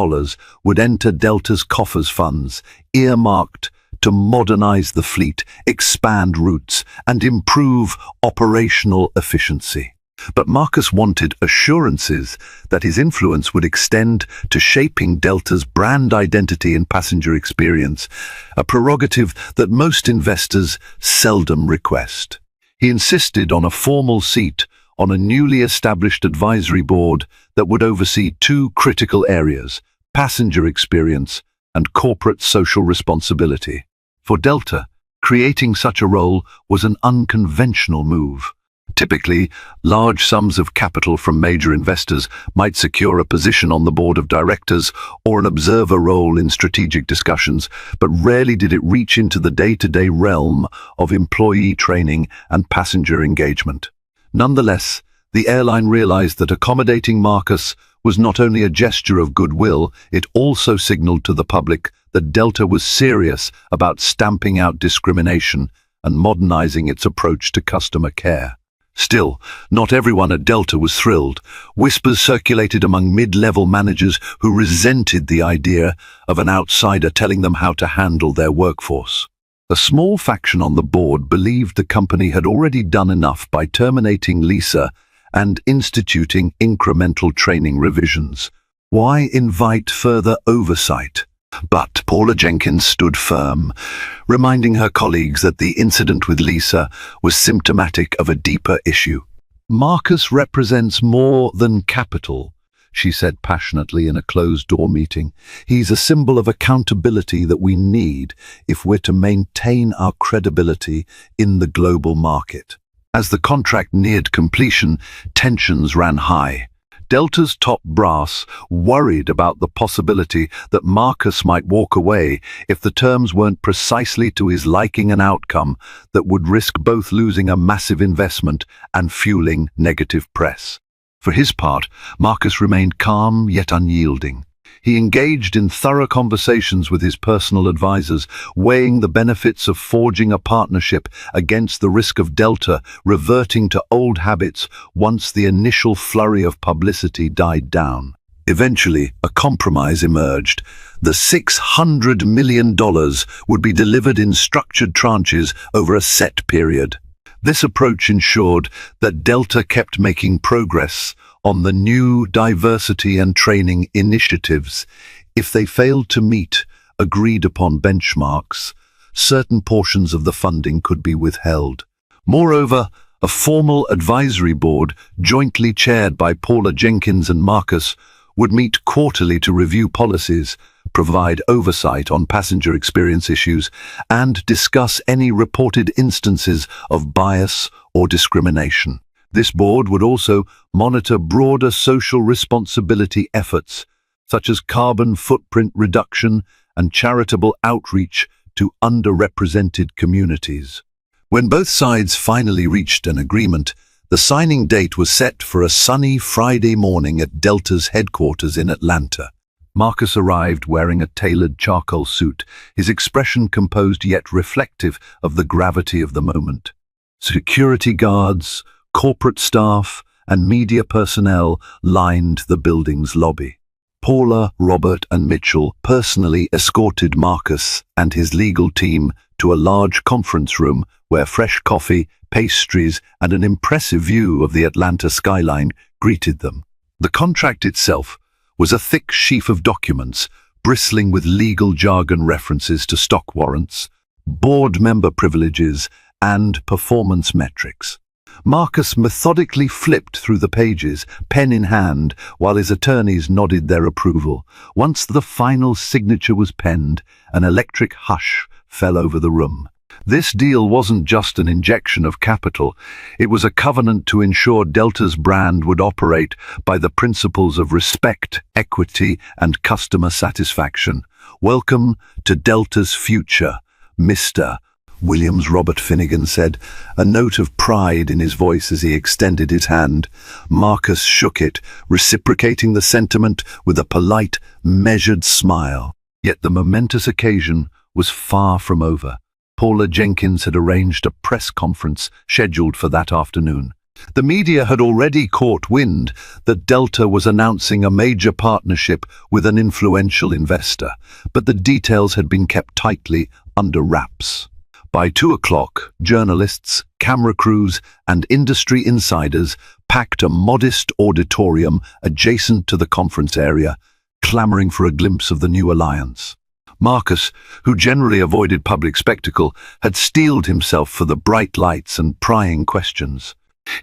would enter Delta's coffers funds, earmarked to modernize the fleet, expand routes, and improve operational efficiency. But Marcus wanted assurances that his influence would extend to shaping Delta's brand identity and passenger experience, a prerogative that most investors seldom request. He insisted on a formal seat on a newly established advisory board that would oversee two critical areas: passenger experience and corporate social responsibility. For Delta, creating such a role was an unconventional move. Typically, large sums of capital from major investors might secure a position on the board of directors or an observer role in strategic discussions, but rarely did it reach into the day-to-day realm of employee training and passenger engagement. Nonetheless, the airline realized that accommodating Marcus was not only a gesture of goodwill, it also signaled to the public that Delta was serious about stamping out discrimination and modernizing its approach to customer care. Still, not everyone at Delta was thrilled. Whispers circulated among mid-level managers who resented the idea of an outsider telling them how to handle their workforce. A small faction on the board believed the company had already done enough by terminating Lisa and instituting incremental training revisions. Why invite further oversight? But Paula Jenkins stood firm, reminding her colleagues that the incident with Lisa was symptomatic of a deeper issue. "Marcus represents more than capital," she said passionately in a closed-door meeting. "He's a symbol of accountability that we need if we're to maintain our credibility in the global market." As the contract neared completion, tensions ran high. Delta's top brass worried about the possibility that Marcus might walk away if the terms weren't precisely to his liking, an outcome that would risk both losing a massive investment and fueling negative press. For his part, Marcus remained calm yet unyielding. He engaged in thorough conversations with his personal advisors, weighing the benefits of forging a partnership against the risk of Delta reverting to old habits once the initial flurry of publicity died down. Eventually, a compromise emerged. The $600 million would be delivered in structured tranches over a set period. This approach ensured that Delta kept making progress on the new diversity and training initiatives. If they failed to meet agreed-upon benchmarks, certain portions of the funding could be withheld. Moreover, a formal advisory board, jointly chaired by Paula Jenkins and Marcus, would meet quarterly to review policies, provide oversight on passenger experience issues, and discuss any reported instances of bias or discrimination. This board would also monitor broader social responsibility efforts, such as carbon footprint reduction and charitable outreach to underrepresented communities. When both sides finally reached an agreement, the signing date was set for a sunny Friday morning at Delta's headquarters in Atlanta. Marcus arrived wearing a tailored charcoal suit, his expression composed yet reflective of the gravity of the moment. Security guards, corporate staff, and media personnel lined the building's lobby. Paula, Robert, and Mitchell personally escorted Marcus and his legal team to a large conference room where fresh coffee, pastries, and an impressive view of the Atlanta skyline greeted them. The contract itself was a thick sheaf of documents, bristling with legal jargon references to stock warrants, board member privileges, and performance metrics. Marcus methodically flipped through the pages, pen in hand, while his attorneys nodded their approval. Once the final signature was penned, an electric hush fell over the room. This deal wasn't just an injection of capital. It was a covenant to ensure Delta's brand would operate by the principles of respect, equity, and customer satisfaction. "Welcome to Delta's future, Mr. Williams," Robert Finnegan said, a note of pride in his voice as he extended his hand. Marcus shook it, reciprocating the sentiment with a polite, measured smile. Yet the momentous occasion was far from over. Paula Jenkins had arranged a press conference scheduled for that afternoon. The media had already caught wind that Delta was announcing a major partnership with an influential investor, but the details had been kept tightly under wraps. By 2 o'clock, journalists, camera crews, and industry insiders packed a modest auditorium adjacent to the conference area, clamoring for a glimpse of the new alliance. Marcus, who generally avoided public spectacle, had steeled himself for the bright lights and prying questions.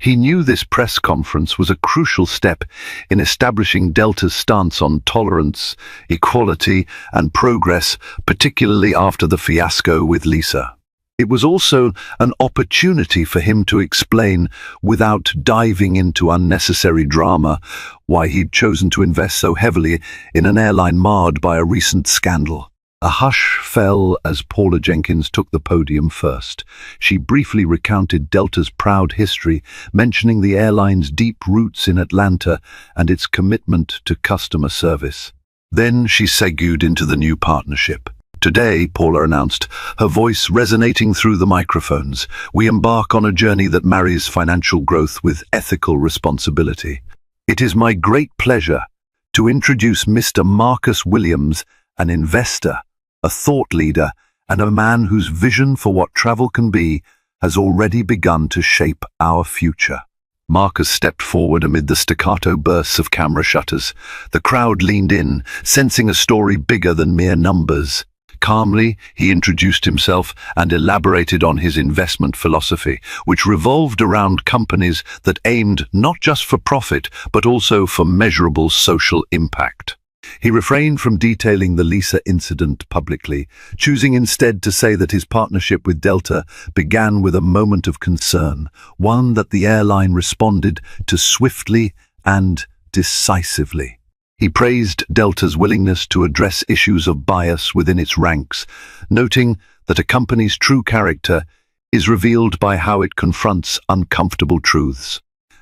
He knew this press conference was a crucial step in establishing Delta's stance on tolerance, equality, and progress, particularly after the fiasco with Lisa. It was also an opportunity for him to explain, without diving into unnecessary drama, why he'd chosen to invest so heavily in an airline marred by a recent scandal. A hush fell as Paula Jenkins took the podium first. She briefly recounted Delta's proud history, mentioning the airline's deep roots in Atlanta and its commitment to customer service. Then she segued into the new partnership. Today, Paula announced, her voice resonating through the microphones, we embark on a journey that marries financial growth with ethical responsibility. It is my great pleasure to introduce Mr. Marcus Williams, an investor, a thought leader, and a man whose vision for what travel can be has already begun to shape our future. Marcus stepped forward amid the staccato bursts of camera shutters. The crowd leaned in, sensing a story bigger than mere numbers. Calmly, he introduced himself and elaborated on his investment philosophy, which revolved around companies that aimed not just for profit, but also for measurable social impact. He refrained from detailing the Lisa incident publicly, choosing instead to say that his partnership with Delta began with a moment of concern, one that the airline responded to swiftly and decisively. He praised Delta's willingness to address issues of bias within its ranks, noting that a company's true character is revealed by how it confronts uncomfortable truths.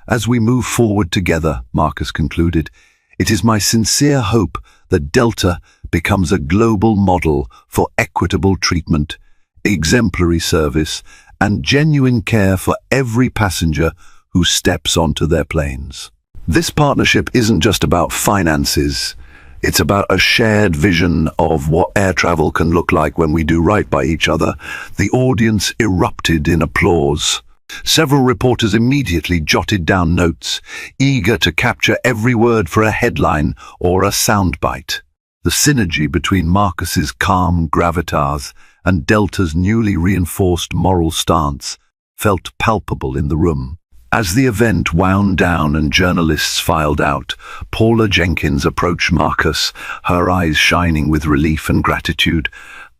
As we move forward together, Marcus concluded, it is my sincere hope that Delta becomes a global model for equitable treatment, exemplary service, and genuine care for every passenger who steps onto their planes. This partnership isn't just about finances. It's about a shared vision of what air travel can look like when we do right by each other. The audience erupted in applause. Several reporters immediately jotted down notes, eager to capture every word for a headline or a soundbite. The synergy between Marcus's calm gravitas and Delta's newly reinforced moral stance felt palpable in the room. As the event wound down and journalists filed out, Paula Jenkins approached Marcus, her eyes shining with relief and gratitude.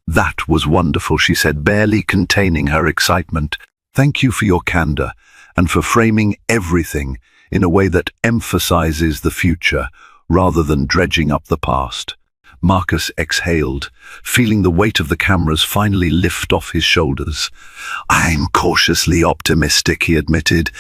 That was wonderful, she said, barely containing her excitement. Thank you for your candor and for framing everything in a way that emphasizes the future rather than dredging up the past. Marcus exhaled, feeling the weight of the cameras finally lift off his shoulders. I'm cautiously optimistic, he admitted.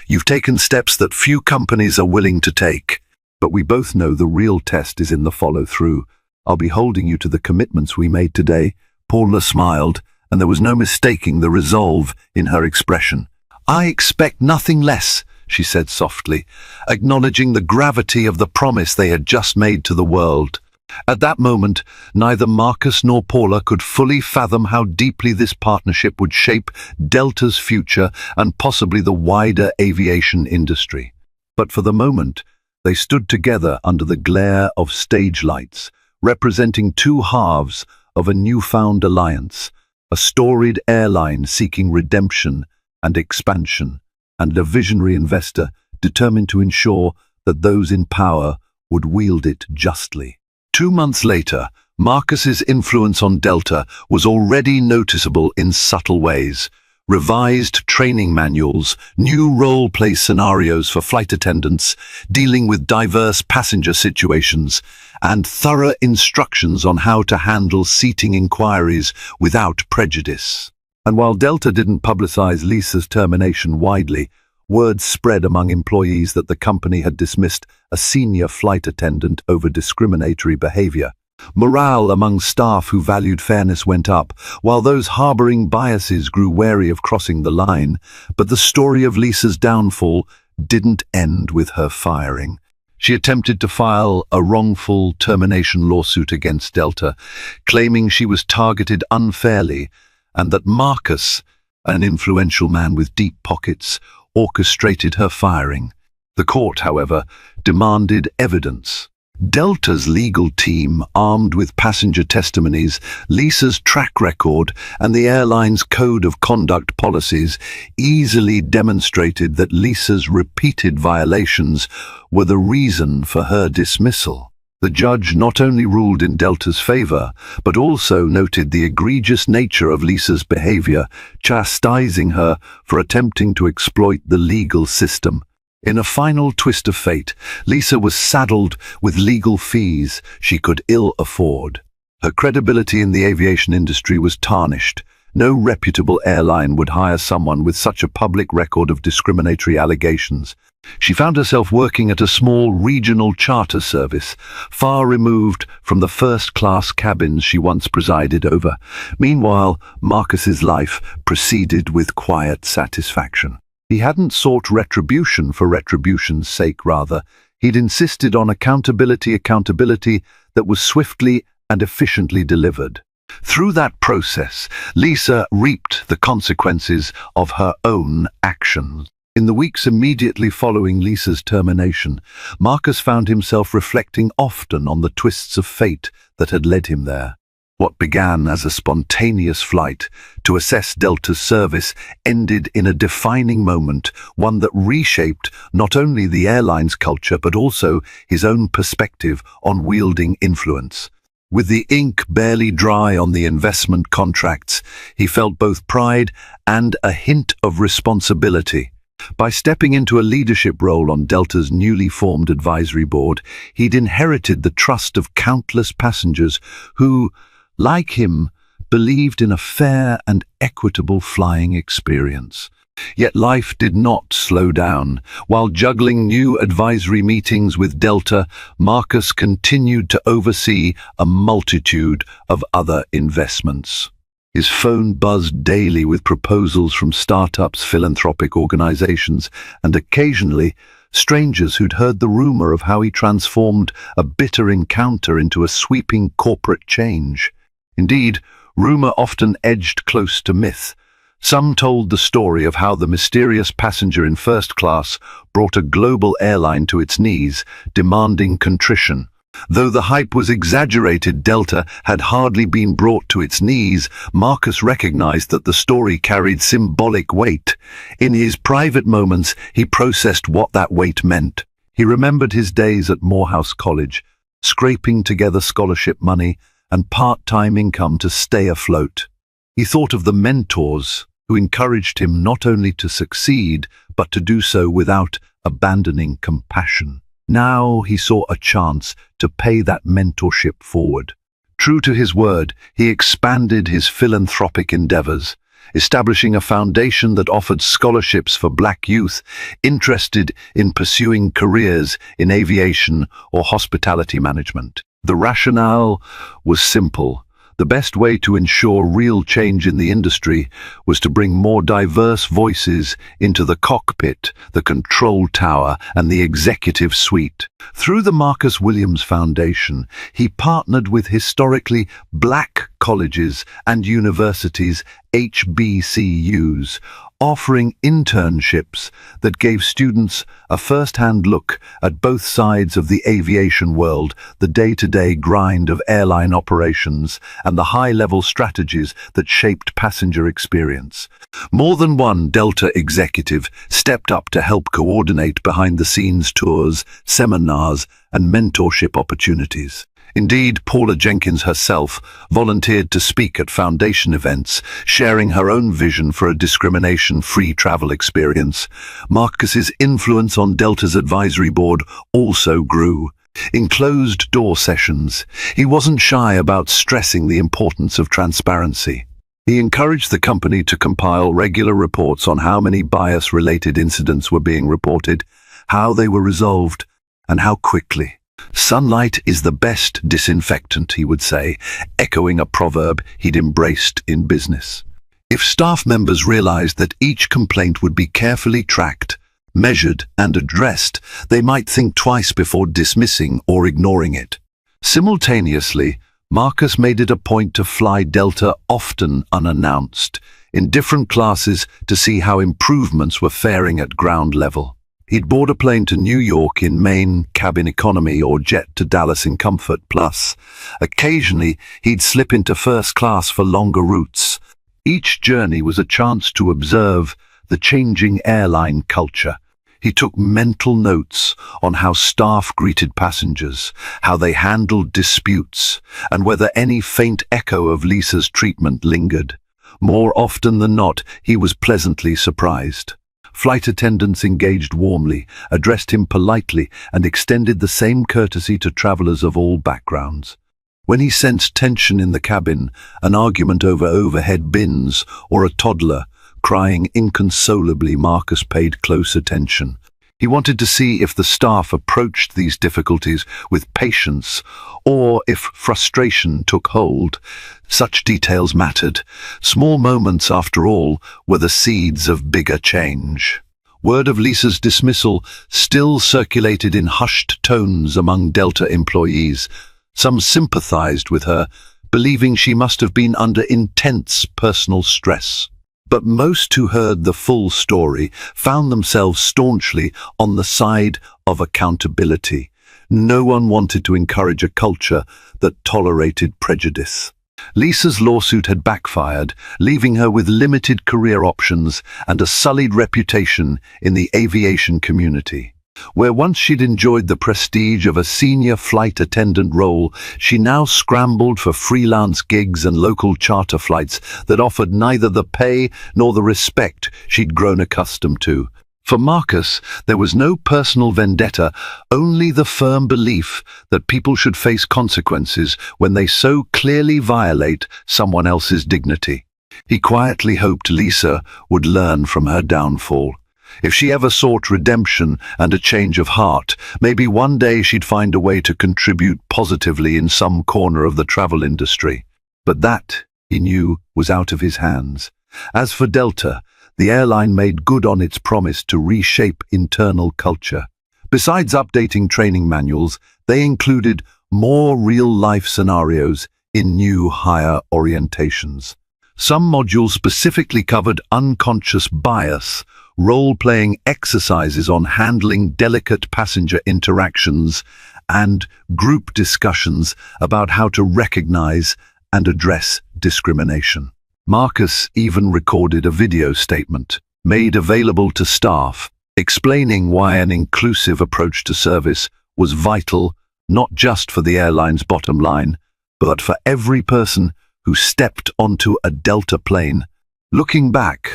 You've taken steps that few companies are willing to take. But we both know the real test is in the follow-through. I'll be holding you to the commitments we made today. Paula smiled, and there was no mistaking the resolve in her expression. I expect nothing less, she said softly, acknowledging the gravity of the promise they had just made to the world. At that moment, neither Marcus nor Paula could fully fathom how deeply this partnership would shape Delta's future and possibly the wider aviation industry. But for the moment, they stood together under the glare of stage lights, representing two halves of a newfound alliance, a storied airline seeking redemption and expansion, and a visionary investor determined to ensure that those in power would wield it justly. 2 months later, Marcus's influence on Delta was already noticeable in subtle ways. Revised training manuals, new role-play scenarios for flight attendants, dealing with diverse passenger situations, and thorough instructions on how to handle seating inquiries without prejudice. And while Delta didn't publicize Lisa's termination widely, word spread among employees that the company had dismissed a senior flight attendant over discriminatory behavior. Morale among staff who valued fairness went up, while those harboring biases grew wary of crossing the line. But the story of Lisa's downfall didn't end with her firing. She attempted to file a wrongful termination lawsuit against Delta, claiming she was targeted unfairly and that Marcus, an influential man with deep pockets, orchestrated her firing. The court, however, demanded evidence. Delta's legal team, armed with passenger testimonies, Lisa's track record, and the airline's code of conduct policies, easily demonstrated that Lisa's repeated violations were the reason for her dismissal. The judge not only ruled in Delta's favor, but also noted the egregious nature of Lisa's behavior, chastising her for attempting to exploit the legal system. In a final twist of fate, Lisa was saddled with legal fees she could ill afford. Her credibility in the aviation industry was tarnished. No reputable airline would hire someone with such a public record of discriminatory allegations. She found herself working at a small regional charter service, far removed from the first-class cabins she once presided over. Meanwhile, Marcus's life proceeded with quiet satisfaction. He hadn't sought retribution for retribution's sake, rather. He'd insisted on accountability that was swiftly and efficiently delivered. Through that process, Lisa reaped the consequences of her own actions. In the weeks immediately following Lisa's termination, Marcus found himself reflecting often on the twists of fate that had led him there. What began as a spontaneous flight to assess Delta's service ended in a defining moment, one that reshaped not only the airline's culture but also his own perspective on wielding influence. With the ink barely dry on the investment contracts, he felt both pride and a hint of responsibility. By stepping into a leadership role on Delta's newly formed advisory board, he'd inherited the trust of countless passengers who, like him, believed in a fair and equitable flying experience. Yet life did not slow down. While juggling new advisory meetings with Delta, Marcus continued to oversee a multitude of other investments. His phone buzzed daily with proposals from startups, philanthropic organizations, and occasionally strangers who'd heard the rumor of how he transformed a bitter encounter into a sweeping corporate change. Indeed, rumor often edged close to myth. Some told the story of how the mysterious passenger in first class brought a global airline to its knees, demanding contrition. Though the hype was exaggerated, Delta had hardly been brought to its knees. Marcus recognized that the story carried symbolic weight. In his private moments, he processed what that weight meant. He remembered his days at Morehouse College, scraping together scholarship money and part-time income to stay afloat. He thought of the mentors who encouraged him not only to succeed, but to do so without abandoning compassion. Now he saw a chance to pay that mentorship forward. True to his word, he expanded his philanthropic endeavors, establishing a foundation that offered scholarships for Black youth interested in pursuing careers in aviation or hospitality management. The rationale was simple. The best way to ensure real change in the industry was to bring more diverse voices into the cockpit, the control tower, and the executive suite. Through the Marcus Williams Foundation, he partnered with historically Black colleges and universities, HBCUs, offering internships that gave students a first-hand look at both sides of the aviation world, the day-to-day grind of airline operations, and the high-level strategies that shaped passenger experience. More than one Delta executive stepped up to help coordinate behind-the-scenes tours, seminars, and mentorship opportunities. Indeed, Paula Jenkins herself volunteered to speak at foundation events, sharing her own vision for a discrimination-free travel experience. Marcus's influence on Delta's advisory board also grew. In closed-door sessions, he wasn't shy about stressing the importance of transparency. He encouraged the company to compile regular reports on how many bias-related incidents were being reported, how they were resolved, and how quickly. Sunlight is the best disinfectant, he would say, echoing a proverb he'd embraced in business. If staff members realized that each complaint would be carefully tracked, measured, and addressed, they might think twice before dismissing or ignoring it. Simultaneously, Marcus made it a point to fly Delta often unannounced, in different classes to see how improvements were faring at ground level. He'd board a plane to New York in main cabin economy or jet to Dallas in Comfort Plus. Occasionally, he'd slip into first class for longer routes. Each journey was a chance to observe the changing airline culture. He took mental notes on how staff greeted passengers, how they handled disputes, and whether any faint echo of Lisa's treatment lingered. More often than not, he was pleasantly surprised. Flight attendants engaged warmly, addressed him politely, and extended the same courtesy to travelers of all backgrounds. When he sensed tension in the cabin, an argument over overhead bins, or a toddler crying inconsolably, Marcus paid close attention. He wanted to see if the staff approached these difficulties with patience or if frustration took hold. Such details mattered. Small moments, after all, were the seeds of bigger change. Word of Lisa's dismissal still circulated in hushed tones among Delta employees. Some sympathized with her, believing she must have been under intense personal stress. But most who heard the full story found themselves staunchly on the side of accountability. No one wanted to encourage a culture that tolerated prejudice. Lisa's lawsuit had backfired, leaving her with limited career options and a sullied reputation in the aviation community. Where once she'd enjoyed the prestige of a senior flight attendant role, she now scrambled for freelance gigs and local charter flights that offered neither the pay nor the respect she'd grown accustomed to. For Marcus, there was no personal vendetta, only the firm belief that people should face consequences when they so clearly violate someone else's dignity. He quietly hoped Lisa would learn from her downfall. If she ever sought redemption and a change of heart, maybe one day she'd find a way to contribute positively in some corner of the travel industry. But that, he knew, was out of his hands. As for Delta, the airline made good on its promise to reshape internal culture. Besides updating training manuals, they included more real-life scenarios in new hire orientations. Some modules specifically covered unconscious bias, role-playing exercises on handling delicate passenger interactions, and group discussions about how to recognize and address discrimination. Marcus even recorded a video statement, made available to staff, explaining why an inclusive approach to service was vital not just for the airline's bottom line, but for every person who stepped onto a Delta plane. Looking back,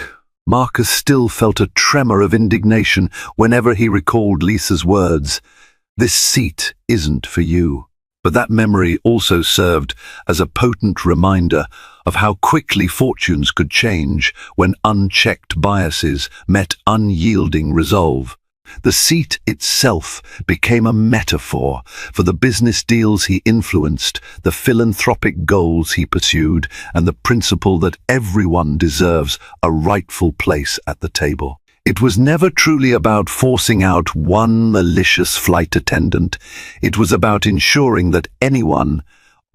Marcus still felt a tremor of indignation whenever he recalled Lisa's words, "This seat isn't for you." But that memory also served as a potent reminder of how quickly fortunes could change when unchecked biases met unyielding resolve. The seat itself became a metaphor for the business deals he influenced, the philanthropic goals he pursued, and the principle that everyone deserves a rightful place at the table. It was never truly about forcing out one malicious flight attendant. It was about ensuring that anyone,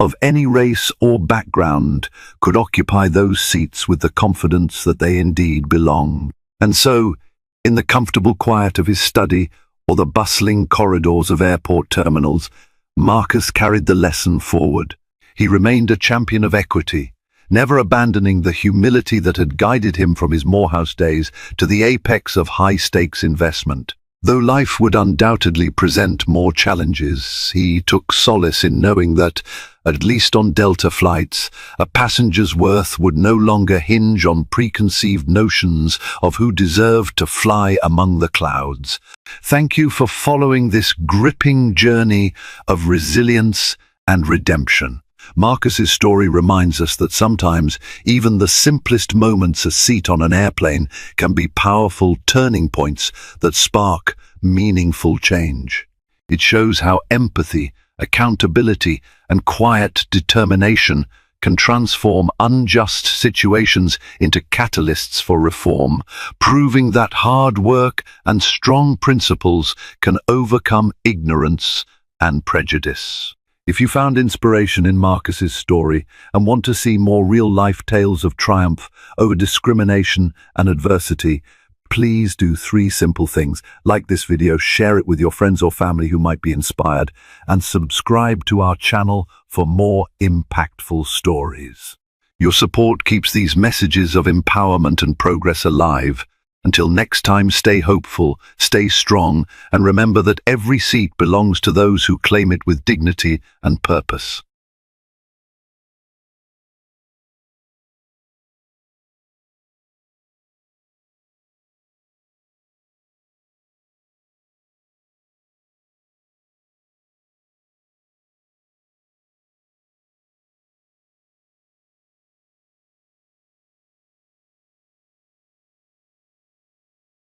of any race or background, could occupy those seats with the confidence that they indeed belonged. And so, in the comfortable quiet of his study or the bustling corridors of airport terminals, Marcus carried the lesson forward. He remained a champion of equity, never abandoning the humility that had guided him from his Morehouse days to the apex of high-stakes investment. Though life would undoubtedly present more challenges, he took solace in knowing that, at least on Delta flights, a passenger's worth would no longer hinge on preconceived notions of who deserved to fly among the clouds. Thank you for following this gripping journey of resilience and redemption. Marcus's story reminds us that sometimes even the simplest moments, a seat on an airplane, can be powerful turning points that spark meaningful change. It shows how empathy, accountability, and quiet determination can transform unjust situations into catalysts for reform, proving that hard work and strong principles can overcome ignorance and prejudice. If you found inspiration in Marcus's story and want to see more real-life tales of triumph over discrimination and adversity, please do 3 simple things. Like this video, share it with your friends or family who might be inspired, and subscribe to our channel for more impactful stories. Your support keeps these messages of empowerment and progress alive. Until next time, stay hopeful, stay strong, and remember that every seat belongs to those who claim it with dignity and purpose.